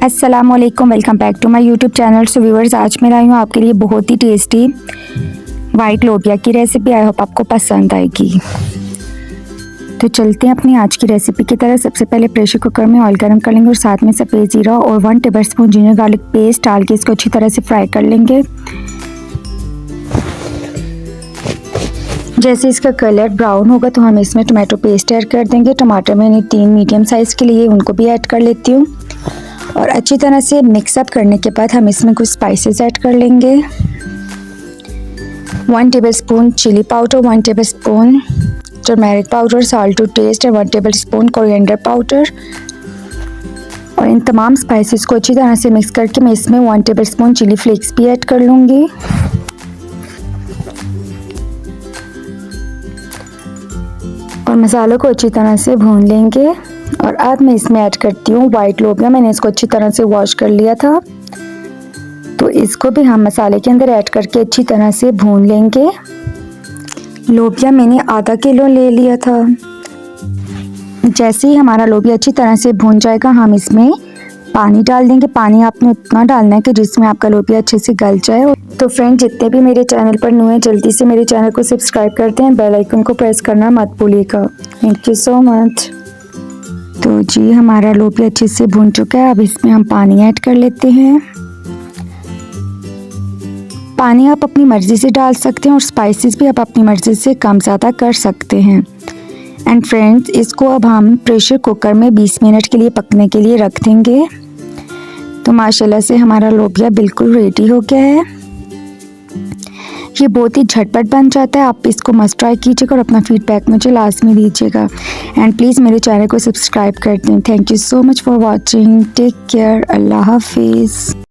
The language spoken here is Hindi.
अस्सलामुअलैकुम, welcome back to my YouTube channel. So viewers, आज मैं लाई हूँ आपके लिए बहुत ही टेस्टी वाइट लोबिया की रेसिपी। आई होप आपको पसंद आएगी। तो चलते हैं अपनी आज की रेसिपी की तरह। सबसे पहले प्रेशर कुकर में ऑयल गर्म कर लेंगे और साथ में सफ़ेद जीरा और 1 टेबलस्पून जिंजर गार्लिक पेस्ट डाल के इसको अच्छी तरह से फ्राई कर लेंगे। जैसे इसका कलर ब्राउन होगा तो हम इसमें टोमेटो पेस्ट ऐड कर देंगे। टमाटर मैंने 3 मीडियम साइज़ के लिए उनको भी ऐड कर लेती हूँ और अच्छी तरह से मिक्सअप करने के बाद हम इसमें कुछ स्पाइसेस ऐड कर लेंगे। 1 tablespoon chili powder, 1 tablespoon turmeric powder, salt to taste और 1 टेबलस्पून कोरिएंडर पाउडर। और इन तमाम स्पाइसेस को अच्छी तरह से मिक्स करके मैं इसमें 1 टेबलस्पून चिली फ्लेक्स भी ऐड कर लूँगी। और मसालों को अच्छी तरह से भून लेंगे। और अब मैं इसमें ऐड करती हूँ वाइट लोबिया। मैंने इसको अच्छी तरह से वॉश कर लिया था, तो इसको भी हम मसाले के अंदर ऐड करके अच्छी तरह से भून लेंगे। लोबिया मैंने आधा किलो ले लिया था। जैसे ही हमारा लोबिया अच्छी तरह से भून जाएगा हम इसमें पानी डाल देंगे। पानी आपने उतना डालना है कि जिसमें आपका लोबिया अच्छे से गल जाए। तो फ्रेंड, जितने भी मेरे चैनल पर न्यू हैं जल्दी से मेरे चैनल को सब्सक्राइब करते हैं, बेल आइकन को प्रेस करना मत भूलिएगा। Thank you so much. तो जी, हमारा लोबिया अच्छे से भून चुका है। अब इसमें हम पानी ऐड कर लेते हैं। पानी आप अपनी मर्ज़ी से डाल सकते हैं और स्पाइसेस भी आप अपनी मर्ज़ी से कम ज़्यादा कर सकते हैं। एंड फ्रेंड्स, इसको अब हम प्रेशर कुकर में 20 मिनट के लिए पकने के लिए रख देंगे। तो माशाल्लाह से हमारा लोबिया बिल्कुल रेडी हो गया है। ये बहुत ही झटपट बन जाता है। आप इसको मस्ट ट्राई कीजिएगा और अपना फीडबैक मुझे लाजमी दीजिएगा। एंड प्लीज़ मेरे चैनल को सब्सक्राइब कर दें। Thank you so much for watching. Take care. अल्लाह हाफिज़।